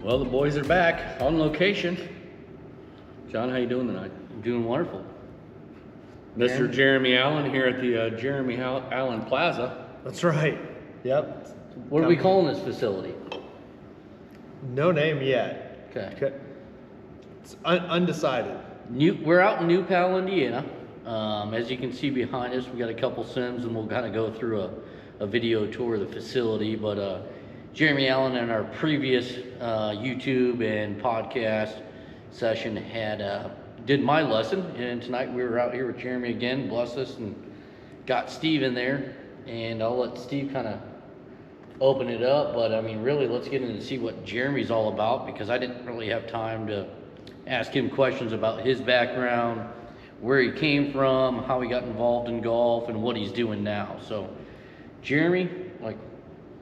Well, the boys are back on location. John, how you doing tonight? I'm doing wonderful. Mr. Jeremy Allen here at the Jeremy Allen Plaza. That's right. Yep. What are we calling this facility? No name yet. Okay. It's undecided. We're out in New Pal, Indiana. As you can see behind us, we got a couple sims, and we'll kind of go through a video tour of the facility. But Jeremy Allen, in our previous YouTube and podcast session, had did my lesson, and tonight we were out here with Jeremy again. Bless us, and got Steve in there, and I'll let Steve kind of open it up. But I mean, really, let's get in and see what Jeremy's all about, because I didn't really have time to ask him questions about his background, where he came from, how he got involved in golf, and what he's doing now. So, Jeremy, like,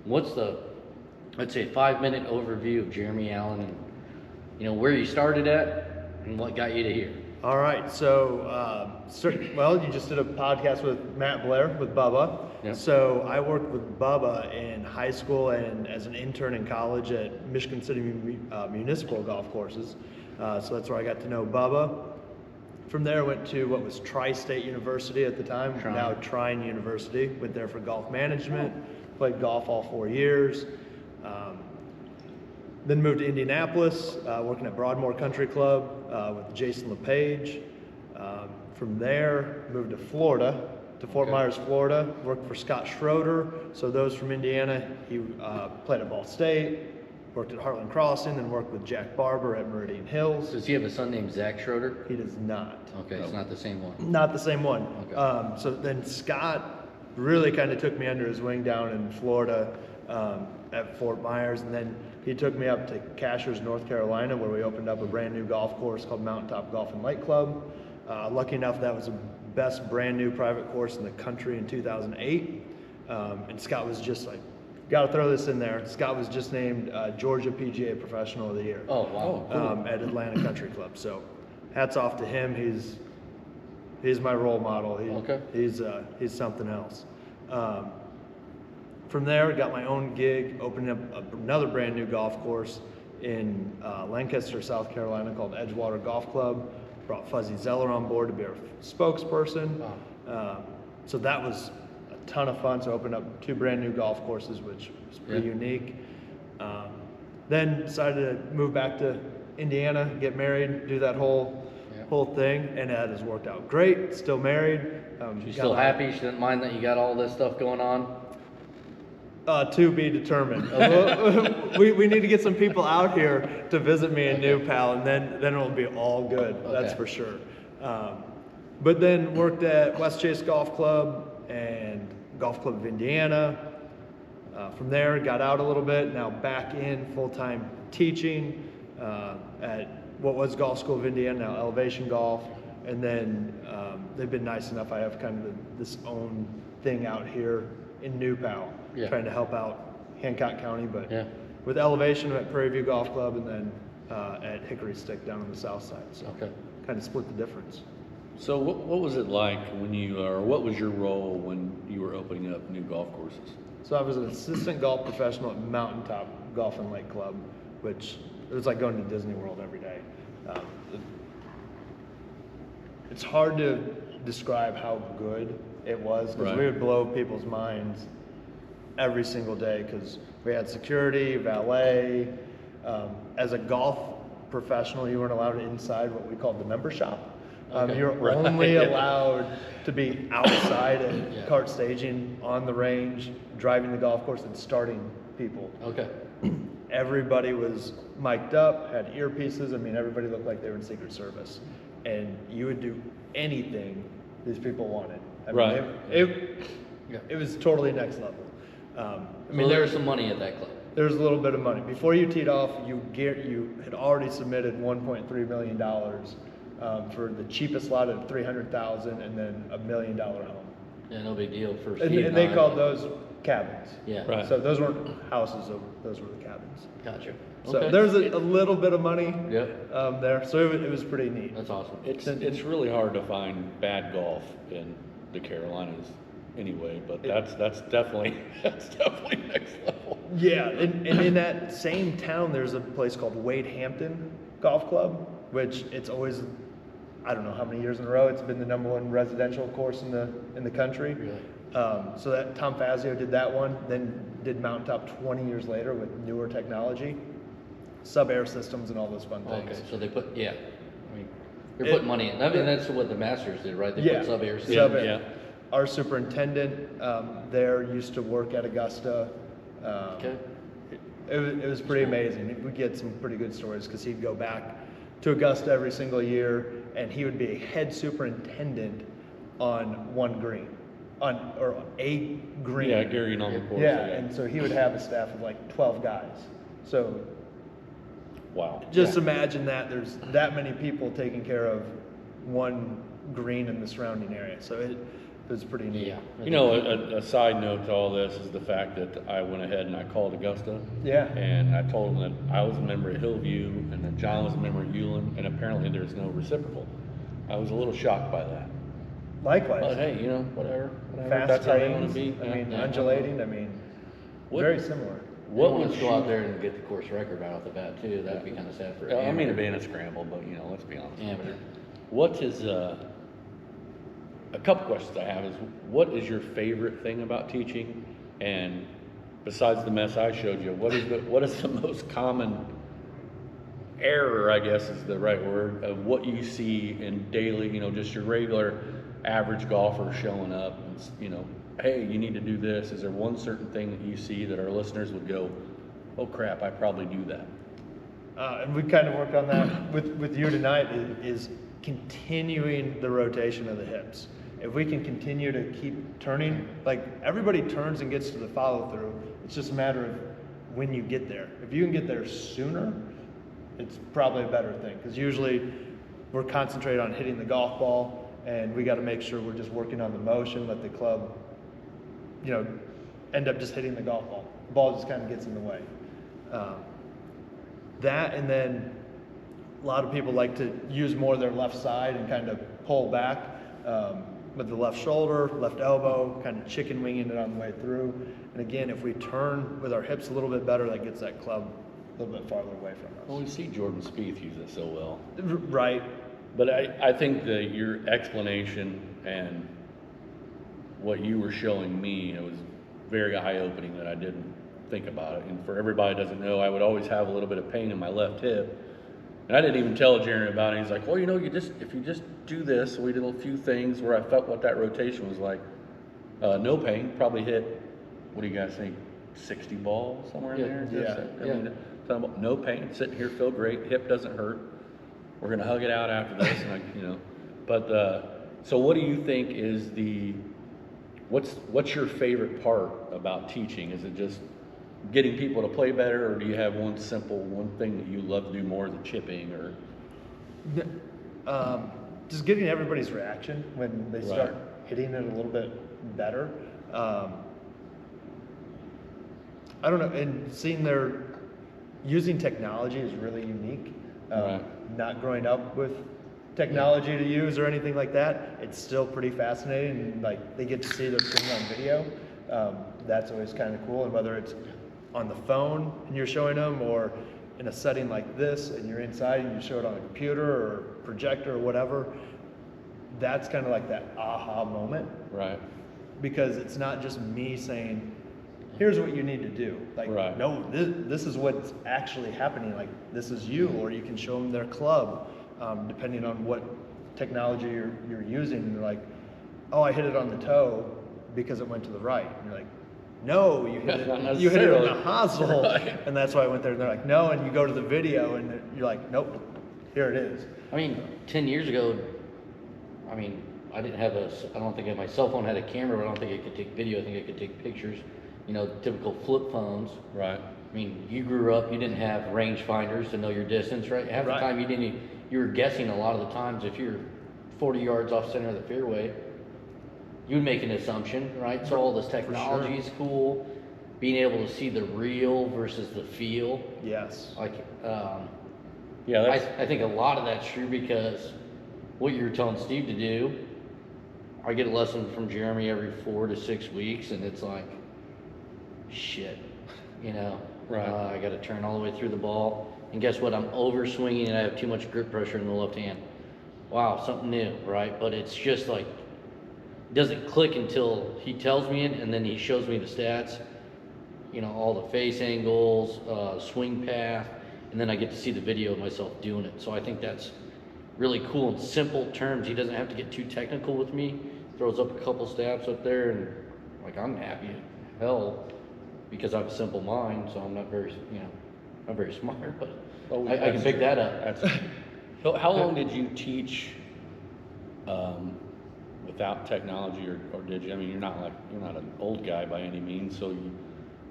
what's the, let's say, 5-minute overview of Jeremy Allen, and where you started at and what got you to here? All right. So, well, you just did a podcast with Matt Blair with Bubba. Yep. So I worked with Bubba in high school and as an intern in college at Michigan City Municipal Golf Courses. So that's where I got to know Bubba. From there, I went to what was Tri-State University at the time, now Trine University. Went there for golf management, played golf all 4 years. Then moved to Indianapolis, working at Broadmoor Country Club with Jason LePage. From there, moved to Florida, to Fort Myers, Florida. Worked for Scott Schroeder. So those from Indiana, he played at Ball State, worked at Heartland Crossing, and worked with Jack Barber at Meridian Hills. Does he have a son named Zach Schroeder? He does not. Okay, it's not the same one. Not the same one. Okay. So then Scott really kind of took me under his wing down in Florida at Fort Myers, and then he took me up to Cashers, North Carolina, where we opened up a brand new golf course called Mountaintop Golf and Lake Club. Lucky enough, that was the best brand new private course in the country in 2008. And Scott was just like, got to throw this in there. Scott was just named Georgia PGA Professional of the Year. Oh, wow. Cool. At Atlanta Country Club. So hats off to him. He's my role model. He's something else. From there, got my own gig, opening up another brand new golf course in Lancaster, South Carolina, called Edgewater Golf Club. Brought Fuzzy Zeller on board to be our spokesperson. So that was a ton of fun. So opened up 2 brand new golf courses, which was pretty unique. Then decided to move back to Indiana, get married, do that whole thing, and that has worked out great. Still married. She's still happy? She didn't mind that you got all this stuff going on? To be determined. we need to get some people out here to visit me in New Pal, and then it'll be all good. That's for sure. But then worked at West Chase Golf Club and Golf Club of Indiana. From there, got out a little bit. Now back in full-time teaching at what was Golf School of Indiana, now Elevation Golf. And then they've been nice enough. I have kind of this own thing out here in New Pal, trying to help out Hancock County, but with Elevation at Prairie View Golf Club, and then at Hickory Stick down on the south side. So kind of split the difference. So what was it like what was your role when you were opening up new golf courses? So I was an assistant golf professional at Mountaintop Golf and Lake Club, which it was like going to Disney World every day. It's hard to describe how good it was, because we would blow people's minds every single day, because we had security, valet. As a golf professional, you weren't allowed inside what we called the member shop. You're only allowed to be outside at cart staging, on the range, driving the golf course, and starting people. Everybody was mic'd up, had earpieces. I mean, everybody looked like they were in Secret Service. And you would do anything these people wanted. I mean, it was totally next level. I mean, there was some money at that club. There was a little bit of money. Before you teed off, you had already submitted $1.3 million for the cheapest lot at $300,000, and then $1 million home. Yeah, no big deal for. And they called those cabins. Yeah. So those weren't houses; those were the cabins. Gotcha. So there's a little bit of money Yep. there. So it was pretty neat. That's awesome. It's really hard to find bad golf in the Carolinas. anyway, but that's definitely that's definitely next level. Yeah, and in that same town, there's a place called Wade Hampton Golf Club, which it's always, I don't know how many years in a row, it's been the #1 residential course in the country. Really? So that Tom Fazio did that one, then did Mountaintop 20 years later with newer technology, sub-air systems and all those fun things. Okay, so they put, yeah, I mean, they're putting money in. I mean, that's what the Masters did, right? They Yeah, put sub-air systems. sub-air. Yeah. Our superintendent there used to work at Augusta. Okay. It was pretty amazing. We get some pretty good stories because he'd go back to Augusta every single year, and he would be a head superintendent on one green, or a green. Yeah, Gary on the course. Yeah, and so he would have a staff of like 12 guys. So Wow. just imagine that there's that many people taking care of one green in the surrounding area. So it was pretty neat. Yeah. You know, a side note to all this is the fact that I went ahead and I called Augusta. Yeah. And I told them that I was a member at Hillview and that John was a member at Hewlin, and apparently there's no reciprocal. I was a little shocked by that. Likewise. But hey, you know, whatever. Fast That's how they want to greens, be. I mean, Yeah. undulating, I mean, What- very similar. What What would would you go out there and get the course record right off the bat too? That'd be kind of sad for. I mean, amateur. it'd be in a scramble, but you know, let's be honest. Amateur. What is a couple questions I have is what is your favorite thing about teaching, and besides the mess I showed you, what is the most common error, I guess is the right word, of what you see in daily, you know, just your regular average golfer showing up and, you know, hey, you need to do this. Is there one certain thing that you see that our listeners would go, oh crap, I probably do that? And we kind of worked on that with you tonight is continuing the rotation of the hips. If we can continue to keep turning, like everybody turns and gets to the follow through, it's just a matter of when you get there. If you can get there sooner, it's probably a better thing, because usually we're concentrated on hitting the golf ball, and we got to make sure we're just working on the motion, let the club, you know, end up just hitting the golf ball. The ball just kind of gets in the way. That, and then a lot of people like to use more of their left side and kind of pull back with the left shoulder, left elbow, kind of chicken winging it on the way through. And again, if we turn with our hips a little bit better, that gets that club a little bit farther away from us. Well, we see Jordan Spieth use it so well. Right. But I think that your explanation and what you were showing me, it was very eye-opening that I didn't think about it. And for everybody who doesn't know, I would always have a little bit of pain in my left hip. And I didn't even tell Jeremy about it. He's like, well, you know, if you just do this. So we did a few things where I felt what that rotation was like. No pain, probably hit, what do you guys think, 60 balls, somewhere in there? Yeah. I mean, talking about no pain, sitting here, feel great, hip doesn't hurt. We're gonna hug it out after this, and you know. But so, what do you think is what's your favorite part about teaching? Is it just getting people to play better, or do you have one thing that you love to do more than chipping, or? Just getting everybody's reaction when they start Right. hitting it a little bit better. I don't know, and seeing their using technology is really unique. Right. Not growing up with technology to use or anything like that, it's still pretty fascinating. And like they get to see their swing on video. That's always kind of cool. And whether it's on the phone and you're showing them, or in a setting like this and you're inside and you show it on a computer or projector or whatever, that's kind of like that aha moment. Right. Because it's not just me saying, here's what you need to do. Like, Right. no, this is what's actually happening. Like, this is you, or you can show them their club, depending on what technology you're using. And they're like, oh, I hit it on the toe because it went to the right. And you're like, no, you hit it on the hosel. Right. And that's why I went there. And they're like, no, and you go to the video and you're like, nope, here it is. I mean, 10 years ago, I mean, I don't think my cell phone had a camera, but I don't think it could take video. I think it could take pictures. You know, typical flip phones. Right. I mean, you grew up, you didn't have range finders to know your distance, right? Half Right. the time you were guessing a lot of the times. If you're 40 yards off center of the fairway, you would make an assumption, right? So all this technology is cool. Being able to see the real versus the feel. Yes. Like, Yeah. That's, I think a lot of that's true because what you were telling Steve to do, I get a lesson from Jeremy every 4 to 6 weeks, and it's like, shit, you know. Right. I got to turn all the way through the ball, and guess what? I'm over swinging, and I have too much grip pressure in the left hand. Wow, something new, right? But it's just like, it doesn't click until he tells me it, and then he shows me the stats, you know, all the face angles, swing path, and then I get to see the video of myself doing it. So I think that's really cool in simple terms. He doesn't have to get too technical with me. Throws up a couple stats up there, and like, I'm happy as hell because I have a simple mind. So I'm not very, you know, not very smart, but I can pick that up. So how long did you teach without technology, or did you? I mean, you're not an old guy by any means, so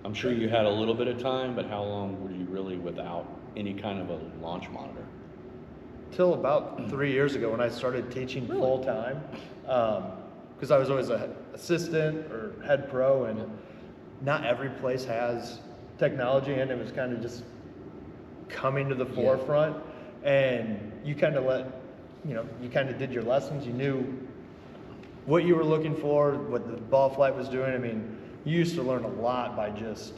I'm sure you had a little bit of time, but how long were you really without any kind of a launch monitor? Till about 3 years ago when I started teaching full time, because I was always an assistant or head pro, and not every place has technology, and it was kind of just coming to the forefront. And you kind of you kind of did your lessons. You knew what you were looking for, what the ball flight was doing. I mean, you used to learn a lot by just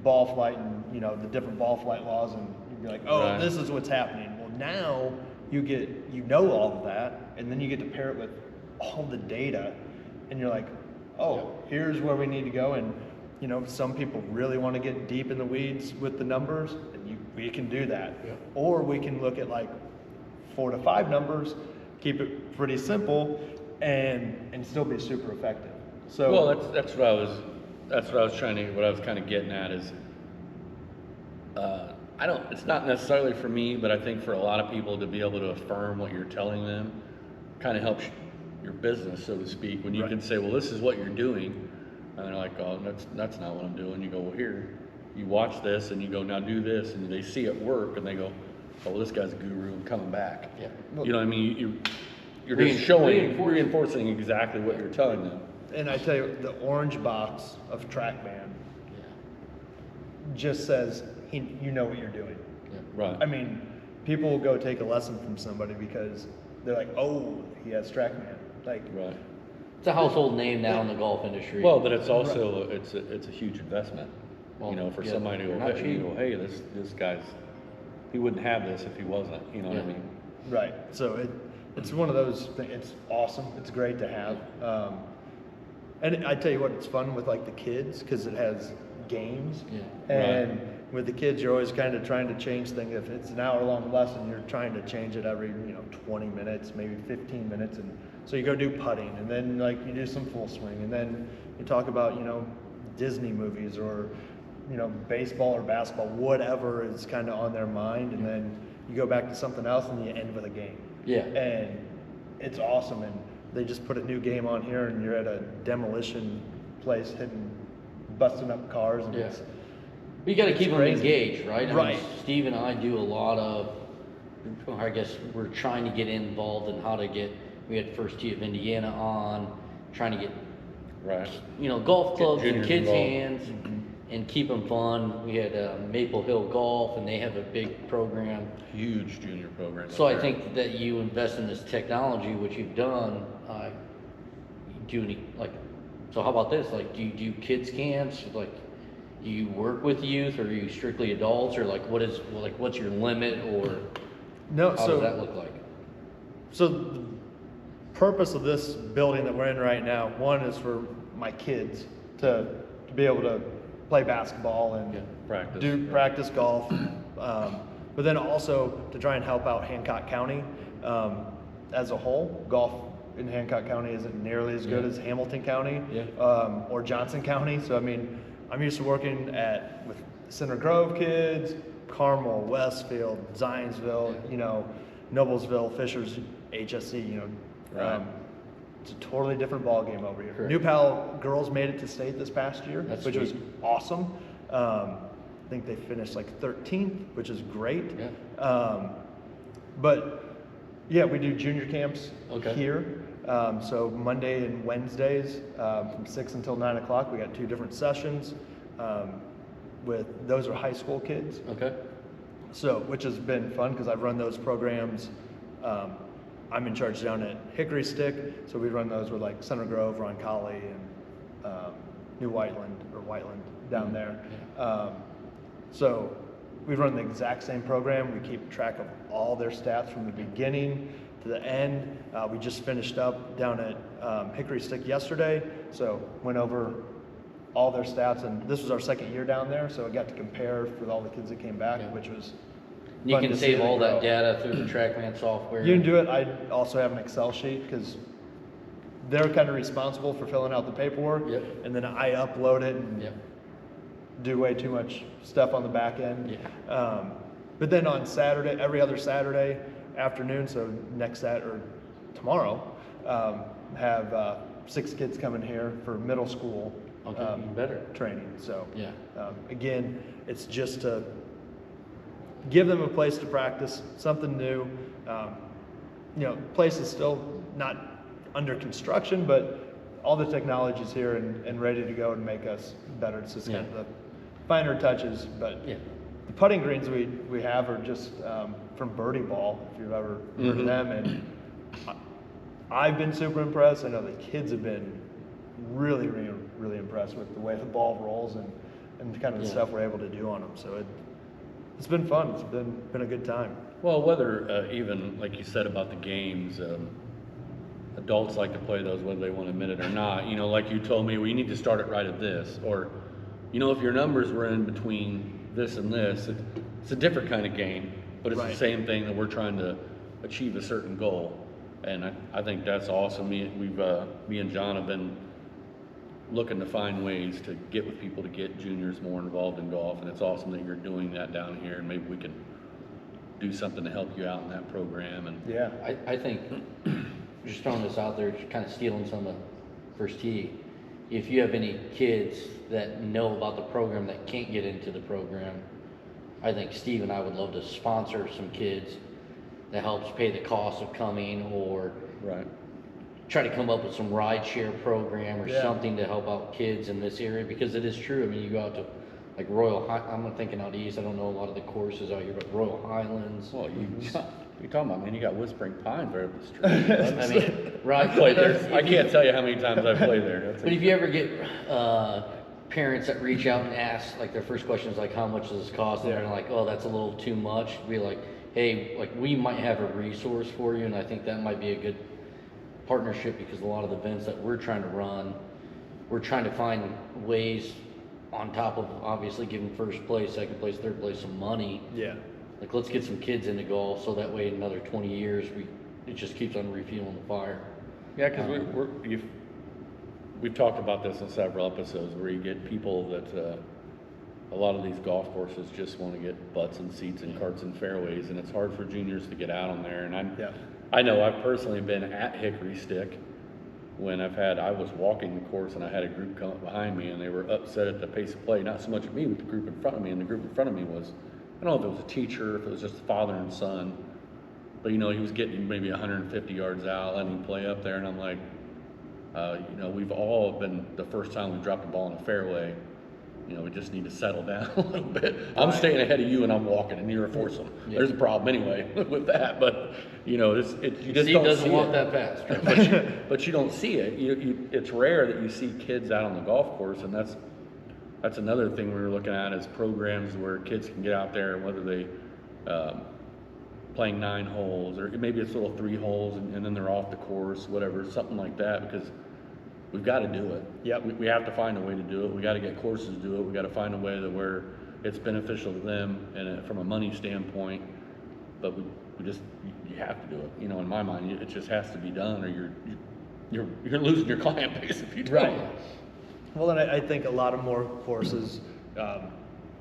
ball flight and, you know, the different ball flight laws, and you'd be like, oh, Right. This is what's happening. Well, now you know all of that, and then you get to pair it with all the data, and you're like, oh, here's where we need to go. And, you know, some people really want to get deep in the weeds with the numbers, and we can do that. Yeah. Or we can look at like 4 to 5 numbers, keep it pretty simple, and still be super effective. So Well, that's what I was kind of getting at is, it's not necessarily for me, but I think for a lot of people to be able to affirm what you're telling them kind of helps your business, so to speak. When you Right. can say, well, this is what you're doing, and they're like, oh, that's not what I'm doing. You go, well, here, you watch this, and you go, now do this, and they see it work, and they go, oh, well, this guy's a guru, I'm coming back. Yeah. You know what I mean? You're just reinforcing exactly what you're telling them. And I tell you, the orange box of TrackMan just says you know what you're doing. Right. I mean, people will go take a lesson from somebody because they're like, oh, he has TrackMan. Like, Right. It's a household name now in the golf industry. Well, but it's also it's a huge investment. Well, You know, for yeah, somebody to they're go, not hey, cheap. this guy's, he wouldn't have this if he wasn't. You know what I Yeah. mean? right. So it's one of those things. It's awesome. It's great to have. And I tell you what, it's fun with like the kids because it has games. Yeah. And with the kids, you're always kind of trying to change things. If it's an hour-long lesson, you're trying to change it every 20 minutes, maybe 15 minutes, and so you go do putting, and then like you do some full swing, and then you talk about Disney movies or baseball or basketball, whatever is kind of on their mind, and then you go back to something else, and you end with a game. Yeah. And it's awesome, and they just put a new game on here, and you're at a demolition place busting up cars, and Yeah. You got to keep them crazy. engaged, right? I Right. mean, Steve and I do a lot of, I guess we're trying to get involved in how to get, we had First Tee of Indiana on, trying to get, Right. golf Get clubs in juniors kids' involved. hands and keep them fun. We had Maple Hill Golf, and they have a big program. Huge junior program. So up I there. think that you invest in this technology, which you've done, do any, like, so how about this? Like, do you do kids camps? Like, do you work with youth, or are you strictly adults, or what's your limit, or No, how so does that look like? So the purpose of this building that we're in right now, one is for my kids to be able to play basketball and Practice. practice golf, but then also to try and help out Hancock County as a whole. Golf in Hancock County isn't nearly as good as Hamilton County or Johnson County. So I mean, I'm used to working with Center Grove kids, Carmel, Westfield, Zionsville, Noblesville, Fishers, HSC. Right. It's a totally different ball game over here. Correct. New Pal girls made it to state this past year, That's which was sweet. awesome. I think they finished like 13th, which is great. Yeah. But yeah, we do junior camps Okay. here. So Monday and Wednesdays from 6 until 9 o'clock, we got 2 different sessions. Those are high school kids. Okay. So, which has been fun because I've run those programs I'm in charge down at Hickory Stick, so we run those with like Center Grove, Roncalli, and New Whiteland down there. So we run the exact same program. We keep track of all their stats from the beginning to the end. We just finished up down at Hickory Stick yesterday, so went over all their stats, and this was our second year down there, so I got to compare with all the kids that came back, which was You fun can to see save them all that grow. data through the TrackMan software. You can do it. I also have an Excel sheet because they're kind of responsible for filling out the paperwork, Yep. and then I upload it and Yep. do way too much stuff on the back end. Yeah. But then on Saturday, every other Saturday afternoon, so next Saturday or tomorrow, have 6 kids coming here for middle school Okay, even better. training. So Yeah. again, it's just to give them a place to practice, something new. Place is still not under construction, but all the technology's here and ready to go and make us better. It's just kind of the finer touches, but Yeah. the putting greens we have are just from Birdie Ball, if you've ever heard of them, and I've been super impressed. I know the kids have been really, really, really impressed with the way the ball rolls and kind of the stuff we're able to do on them. So it's been fun. It's been a good time. Well, whether even like you said about the games, adults like to play those whether they want to admit it or not. Like you told me, we need to start it right at this, or if your numbers were in between this and this, it's a different kind of game, but it's the same thing that we're trying to achieve a certain goal. And I think that's awesome. Me and John have been looking to find ways to get with people to get juniors more involved in golf, and it's awesome that you're doing that down here, and maybe we can do something to help you out in that program. And Yeah. I think, just throwing this out there, just kind of stealing some of First Tee, if you have any kids that know about the program that can't get into the program, I think Steve and I would love to sponsor some kids that helps pay the cost of coming, or try to come up with some ride share program or something to help out kids in this area, because it is true. I mean, you go out to like I'm thinking out east, I don't know a lot of the courses out here, but Royal Highlands. well, you're talking about, man, you got Whispering Pines right up the street. I mean, right. I played there. I can't tell you how many times I played there. But if you ever get parents that reach out and ask, like their first question is like, how much does this cost? And they're like, oh, that's a little too much. Be like, hey, like we might have a resource for you, and I think that might be a good partnership, because a lot of the events that we're trying to run, we're trying to find ways on top of obviously giving first place, second place, third place some money. Yeah. Like, let's get some kids into golf, so that way in another 20 years, it just keeps on refueling the fire. Yeah, because we've talked about this in several episodes, where you get people that a lot of these golf courses just want to get butts and seats and carts and fairways, and it's hard for juniors to get out on there. And I know I've personally been at Hickory Stick when I was walking the course and I had a group come up behind me, and they were upset at the pace of play, not so much at me, but the group in front of me. And the group in front of me was, I don't know if it was a teacher, if it was just a father and son, but he was getting maybe 150 yards out, letting him play up there. And I'm like, we've all been, the first time we dropped the ball in a fairway, we just need to settle down a little bit. I'm staying ahead of you and I'm walking, and you're a foursome. Yeah. There's a problem anyway with that, but you just Steve don't doesn't see walk it. that fast. But you don't see it. It's rare that you see kids out on the golf course, and that's another thing we were looking at, is programs where kids can get out there, and whether they playing 9 holes, or maybe it's little 3 holes, and then they're off the course, whatever, something like that, because we've got to do it. Yep. We have to find a way to do it. We got to get courses to do it. We got to find a way that where it's beneficial to them and from a money standpoint. But we just, you have to do it. In my mind, it just has to be done, or you're losing your client base if you don't. Right. Well, and I think a lot of more courses,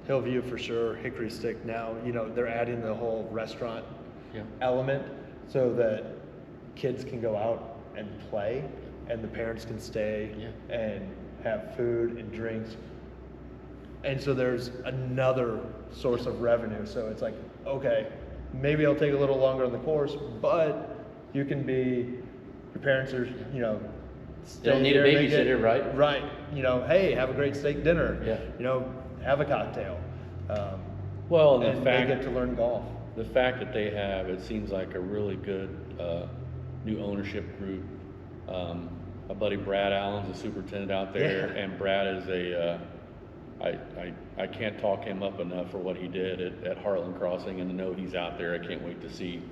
Hillview for sure, Hickory Stick now, they're adding the whole restaurant element, so that kids can go out and play, and the parents can stay and have food and drinks. And so there's another source of revenue. So it's like, okay, maybe I'll take a little longer on the course, but your parents are, They don't need a babysitter, right? Right. Hey, have a great steak dinner. Yeah. Have a cocktail. Well, and they get to learn golf. The fact that they have, it seems like a really good new ownership group. My buddy Brad Allen's the superintendent out there, Yeah. and Brad is I can't talk him up enough for what he did at Heartland Crossing, and to know he's out there, I can't wait to see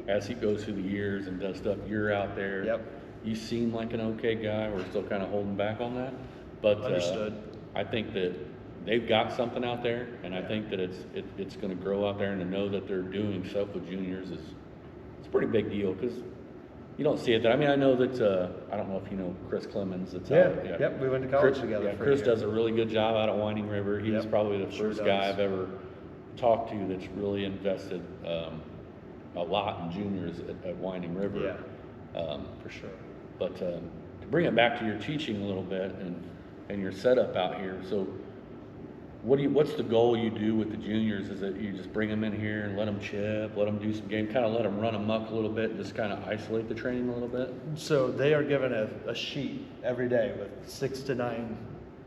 as he goes through the years and does stuff. You're out there. Yep. You seem like an okay guy. We're still kind of holding back on that, but Understood. I think that they've got something out there, and I think that it's going to grow out there, and to know that they're doing stuff with juniors it's a pretty big deal, because you don't see it there. I mean, I know that I don't know if you know Chris Clemens. That's Yeah. out, Yep. We went to college Chris, together. Yeah, for a Chris year. does a really good job out at Winding River. He's Yep. probably the Sure first does. guy I've ever talked to that's really invested a lot in juniors at Winding River. Yeah. For sure. But to bring it back to your teaching a little bit and your setup out here, so what's the goal you do with the juniors? Is it you just bring them in here and let them chip, let them do some game, kind of let them run amok a little bit, and just kind of isolate the training a little bit? So they are given a sheet every day with 6 to 9,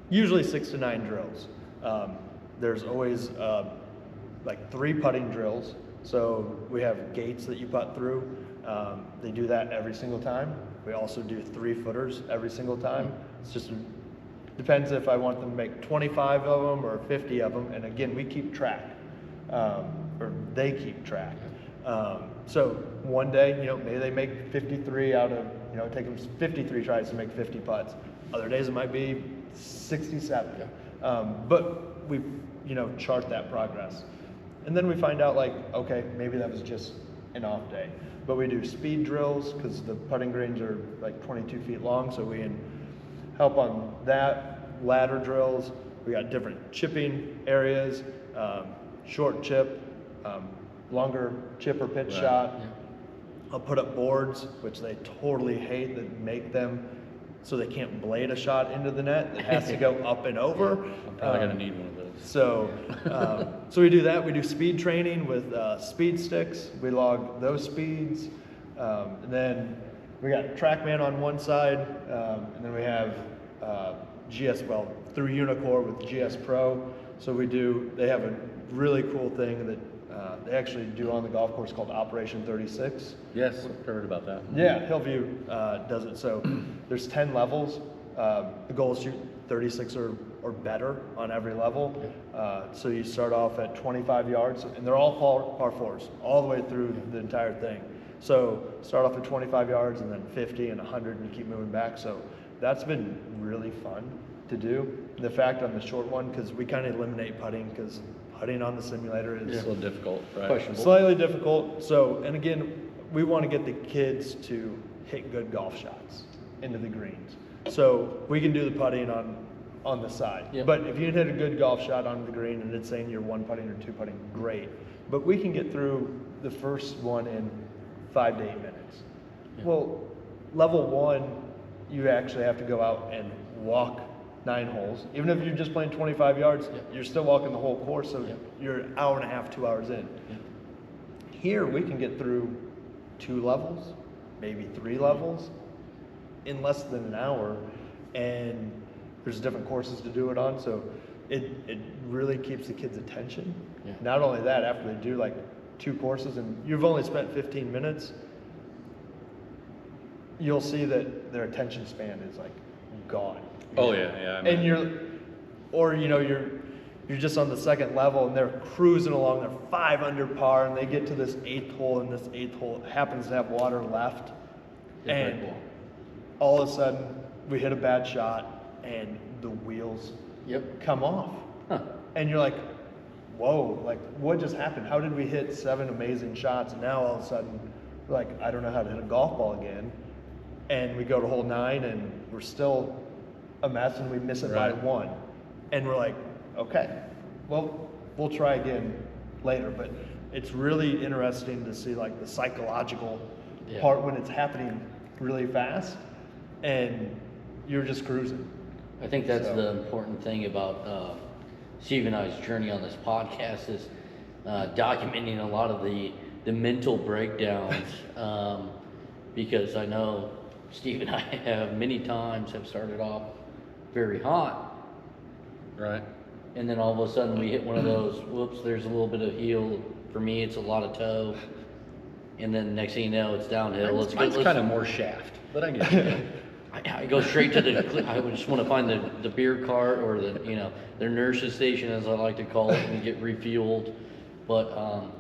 usually 6 to 9 drills. There's always like 3 putting drills. So we have gates that you putt through. They do that every single time. We also do 3-footers every single time. It's just depends if I want them to make 25 of them or 50 of them. And again, we keep track, or they keep track. So one day, maybe they make 53 out of, take them 53 tries to make 50 putts. Other days it might be 67. But we, chart that progress. And then we find out like, okay, maybe that was just an off day. But we do speed drills because the putting greens are like 22 feet long. So we help on that. Ladder drills. We got different chipping areas, short chip, longer chip or pitch shot. Yeah. I'll put up boards, which they totally hate, that make them so they can't blade a shot into the net. It has to go up and over. I'm probably going to need one of those. So we do that. We do speed training with speed sticks. We log those speeds. And then we got TrackMan on one side, and then we have through Unicore with GS Pro. So they have a really cool thing that they actually do on the golf course called Operation 36. Yes, I've heard about that. Yeah, Hillview does it. So there's 10 levels. The goal is to shoot 36 or better on every level. So you start off at 25 yards, and they're all par fours, all the way through the entire thing. So start off at 25 yards, and then 50 and 100, and you keep moving back. So that's been really fun to do. The fact on the short one, because we kind of eliminate putting, because putting on the simulator is It's a little difficult, right? Questionable. slightly difficult. So, and again, we want to get the kids to hit good golf shots into the greens. So we can do the putting on the side. Yep. But if you hit a good golf shot on the green and it's saying you're 1 putting or 2 putting, great. But we can get through the first one in 5 to 8 minutes. Yeah. Well, level 1, you actually have to go out and walk 9 holes. Even if you're just playing 25 yards, you're still walking the whole course, so you're an hour and a half, 2 hours in. Here, we can get through 2 levels, maybe 3 levels, in less than an hour, and there's different courses to do it on, so it really keeps the kids' attention. Yeah. Not only that, after they do like 2 courses and you've only spent 15 minutes, you'll see that their attention span is like gone. Oh yeah. I mean, And you're just on the second level and they're cruising along, they're 5 under par, and they get to this 8th hole, and this 8th hole happens to have water left. Yeah, very And cool. all of a sudden we hit a bad shot and the wheels come off. Huh. And you're like, whoa, like what just happened? How did we hit 7 amazing shots and now all of a sudden we're like, I don't know how to hit a golf ball again. And we go to hole 9 and we're still a mess and we miss it by Right. 1. And we're like, okay, well, we'll try again later. But it's really interesting to see like the psychological part when it's happening really fast and you're just cruising. I think that's the important thing about Steve and I's journey on this podcast is documenting a lot of the mental breakdowns because I know Steve and I have many times have started off very hot, right. and then all of a sudden we hit one of those, whoops, there's a little bit of heel. For me, it's a lot of toe. and then next thing you know, it's downhill. Mine's kind of more shaft, but I get it. I go straight to I would just want to find the beer cart or their nurse's station, as I like to call it, and get refueled. But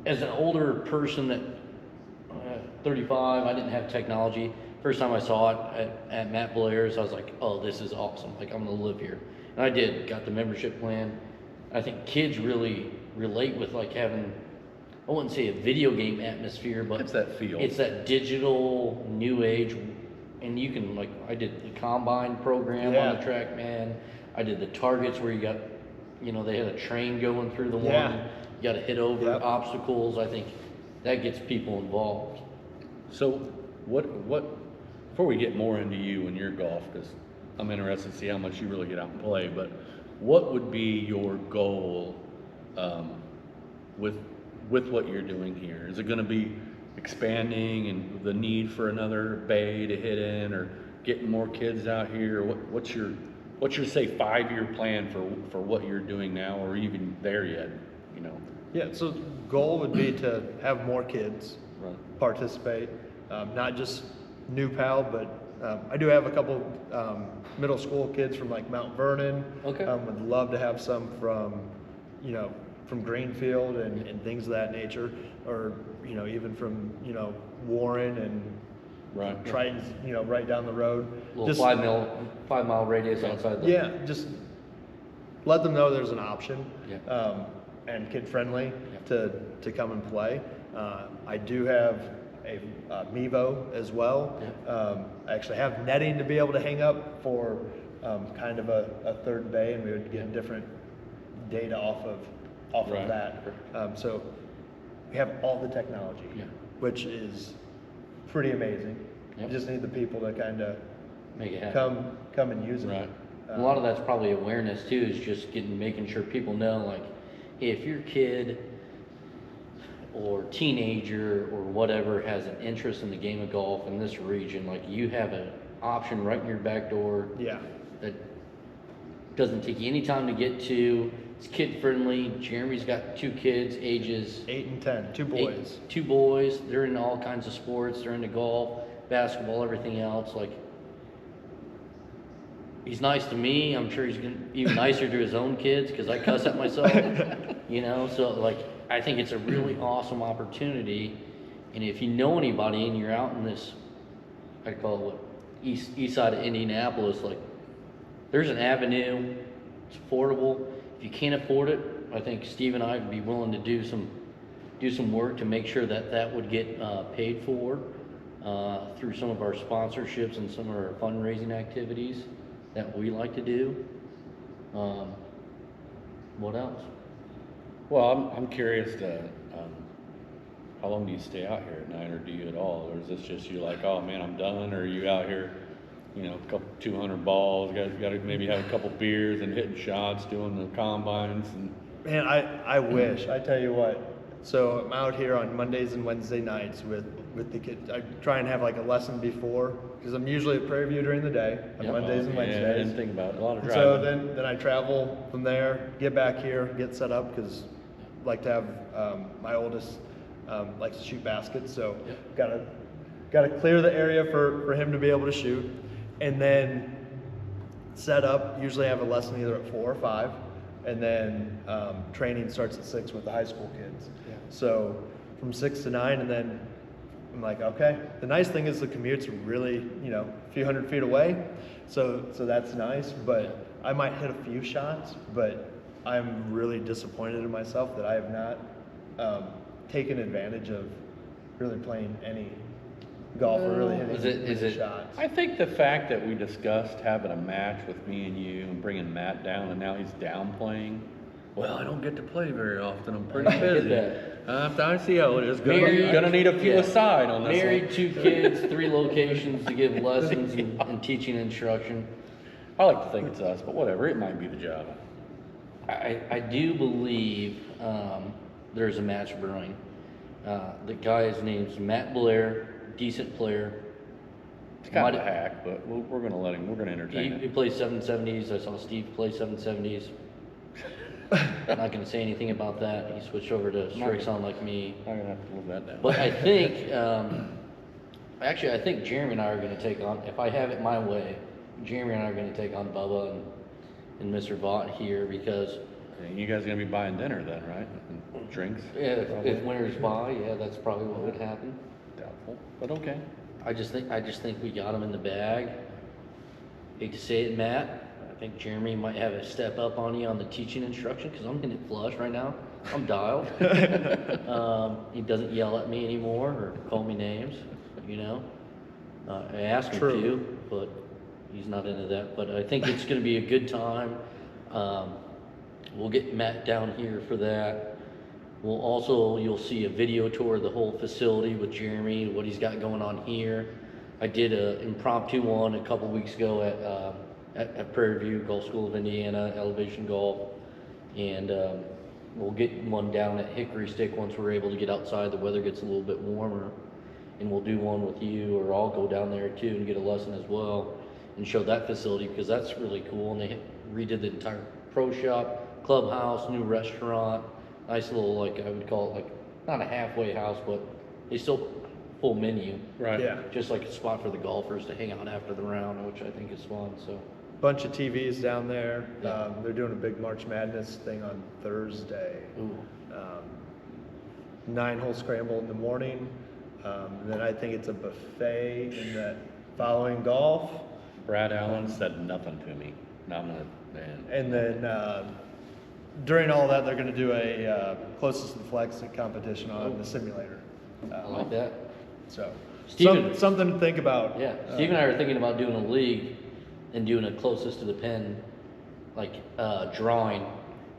as an older person that 35, I didn't have technology. First time I saw it at Matt Blair's, I was like, oh, this is awesome. Like, I'm going to live here. And I did, got the membership plan. I think kids really relate with like having, I wouldn't say a video game atmosphere, but It's that feel. It's that digital new age. And you can, like, I did the combine program on the track, man. I did the targets where you got, they had a train going through the one. You got to hit over obstacles. I think that gets people involved. So what, before we get more into you and your golf, because I'm interested to see how much you really get out and play, but what would be your goal with what you're doing here? Is it going to be expanding and the need for another bay to hit in, or getting more kids out here? What's your say 5-year plan for what you're doing now, or even there yet? Yeah, so goal would be to have more kids participate, not just New Pal, but I do have a couple middle school kids from like Mount Vernon. Okay. Would love to have some from Greenfield and things of that nature, or even from Warren and Triton's right down the road. Little 5 mile radius outside. Just let them know there's an option. Yeah. And kid friendly to come and play. I do have a Mevo as well. I actually have netting to be able to hang up for kind of a third bay, and we would get different data off of that. So we have all the technology, which is pretty amazing. You just need the people to kind of make it happen. Come and use it. Right. A lot of that's probably awareness too, is just making sure people know, like, hey, if your kid or teenager or whatever has an interest in the game of golf in this region, like, you have an option right in your back door. That doesn't take you any time to get to. It's kid friendly. Jeremy's got 2 kids, ages 8 and 10, 2 boys. 2 boys. They're into all kinds of sports. They're into golf, basketball, everything else. Like, he's nice to me. I'm sure he's even nicer to his own kids, because I cuss at myself. So like, I think it's a really awesome opportunity. And if you know anybody and you're out in this, I call it east side of Indianapolis, like, there's an avenue. It's affordable. If you can't afford it, I think Steve and I would be willing to do some work to make sure that would get paid for through some of our sponsorships and some of our fundraising activities that we like to do. What else? Well, I'm curious to, how long do you stay out here at night, or do you at all? Or is this just you like, oh man, I'm done? Or are you out here, a couple 200 balls, got to maybe have a couple beers and hitting shots, doing the combines? And Man, I wish. I tell you what. So I'm out here on Mondays and Wednesday nights with the kids. I try and have like a lesson before, because I'm usually at Prairie View during the day on Mondays and Wednesdays. I didn't think about it. A lot of driving. So then I travel from there, get back here, get set up, because I like to have my oldest likes to shoot baskets, so gotta clear the area for him to be able to shoot, and then set up. Usually have a lesson either at 4 or 5, and then training starts at 6 with the high school kids. So from 6 to 9, and then I'm like, okay. The nice thing is the commute's really, a few hundred feet away, so that's nice. But I might hit a few shots, but I'm really disappointed in myself that I have not taken advantage of really playing any golf or really hitting any shots. I think the fact that we discussed having a match with me and you and bringing Matt down, and now he's downplaying. Well, I don't get to play very often. I'm pretty busy. I see how it is. Gonna need a few aside on this. Married, 2 kids, 3 locations to give lessons and teaching and instruction. I like to think it's us, but whatever. It might be the job. I do believe there's a match brewing. The guy's name's Matt Blair, decent player. It's kind of a hack, but we're gonna let him. We're gonna entertain him. He plays 770s. I saw Steve play 770s. I'm not gonna say anything about that. He switched over to Strixon like me. I'm gonna have to move that down. But I think, actually, I think Jeremy and I are gonna take on, if I have it my way, Jeremy and I are gonna take on Bubba and Mr. Vaught here because, And you guys are gonna be buying dinner then, right? And drinks? yeah, probably? if winter's by, yeah, that's probably what would happen. Doubtful, but okay. I just think we got him in the bag. Hate to say it, Matt. I think Jeremy might have a step up on you on the teaching instruction because I'm getting it flush right now. I'm dialed. He doesn't yell at me anymore or call me names, you know. I asked him True. to, but he's not into that. But I think it's going to be a good time. We'll get Matt down here for that. You'll see a video tour of the whole facility with Jeremy, what he's got going on here. I did an impromptu one a couple weeks ago at Prairie View Golf School of Indiana, Elevation Golf, and we'll get one down at Hickory Stick once we're able to get outside, the weather gets a little bit warmer, and we'll do one with you, or I'll go down there too and get a lesson as well and show that facility because that's really cool. And they redid the entire pro shop, clubhouse, new restaurant, nice little, like I would call it, like not a halfway house, but they still full menu. Right. Yeah. Just like a spot for the golfers to hang out after the round, which I think is fun. So Bunch of TVs down there. Yeah. They're doing a big March Madness thing on Thursday. ooh, 9-hole scramble in the morning. And then I think it's a buffet in that following golf. Brad Allen said nothing to me. Now I'm gonna, man. And then during all that, they're going to do a closest to the flex competition on the simulator. I like that. So Steven- something to think about. Yeah, Steve and I are thinking about doing a league and doing a closest to the pin, like drawing.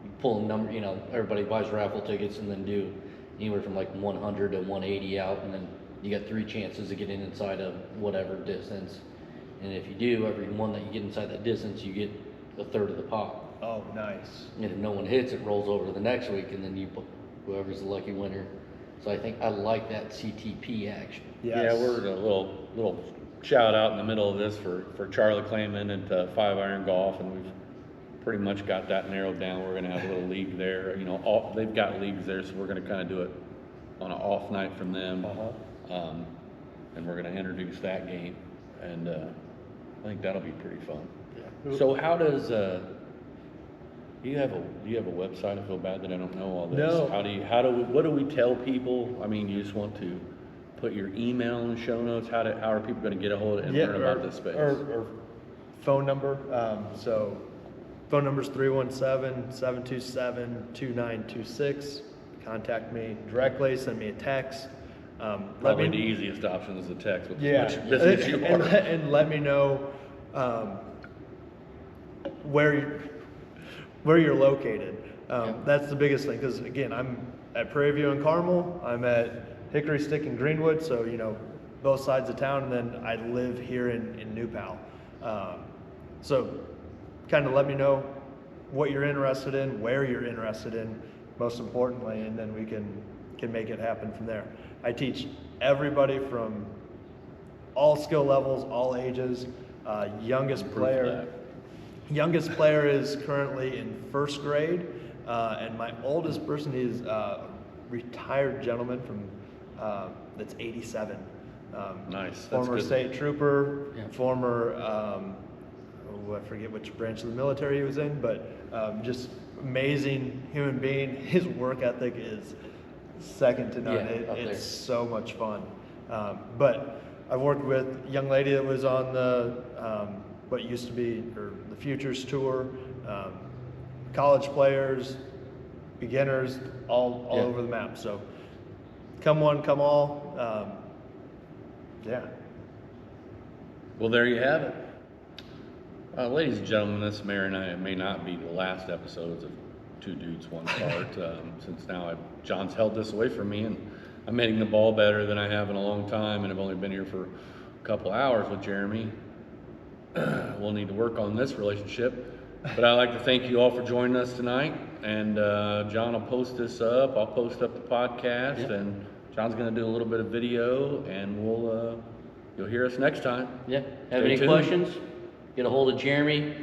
You pull a number, you know, everybody buys raffle tickets and then do anywhere from like 100 to 180 out, and then you got 3 chances to get in inside of whatever distance. And if you do, every one that you get inside that distance, you get a third of the pot. Oh, nice. And if no one hits, it rolls over to the next week, and then whoever's the lucky winner. So I think I like that CTP action. Yes. Yeah, we're a little shout out in the middle of this for Charlie Clayman at 5 Iron Golf, and we've pretty much got that narrowed down. We're gonna have a little league there. You know, they've got leagues there, so we're gonna kind of do it on an off night from them. And we're gonna introduce that game, and I think that'll be pretty fun. Yeah. So how does do you have a website? I feel bad that I don't know all this. No. What do we tell people? I mean, you just want to put your email in the show notes. How are people going to get a hold of it and learn about this space? Or phone number. So phone number is 317-727-2926. Contact me directly, send me a text. Probably the easiest option is the text with Yeah, as much business you are. and let me know where you're located. That's the biggest thing, because again, I'm at Prairie View and Carmel. I'm at Hickory Stick and Greenwood, so you know both sides of town. And then I live here in New Pal. So kind of let me know what you're interested in, where you're interested in, most importantly, and then we can make it happen from there. I teach everybody from all skill levels, all ages. Youngest player is currently in 1st grade, and my oldest person is a retired gentleman from that's 87. Nice. That's Former good. state trooper, Yeah. former I forget which branch of the military he was in, but just amazing human being. His work ethic is second to none. Yeah, up there. It's so much fun. But I've worked with a young lady that was on the what used to be or the Futures Tour, college players, beginners, all Yeah. over the map. So come one, come all. Yeah. Well, there you have it. Ladies and gentlemen, this may not be the last episodes of Two Dudes, One Part, since now John's held this away from me, and I'm hitting the ball better than I have in a long time, and I've only been here for a couple hours with Jeremy. We'll need to work on this relationship. But I'd like to thank you all for joining us tonight, and John will post this up. I'll post up the podcast, Yep. and John's going to do a little bit of video, and you'll hear us next time. Yeah. Have Stay any tuned. questions? Get a hold of Jeremy.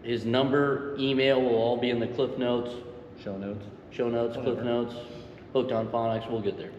His number, email will all be in the cliff notes. Show notes. Show notes, clip Whatever. notes, hooked on phonics, we'll get there.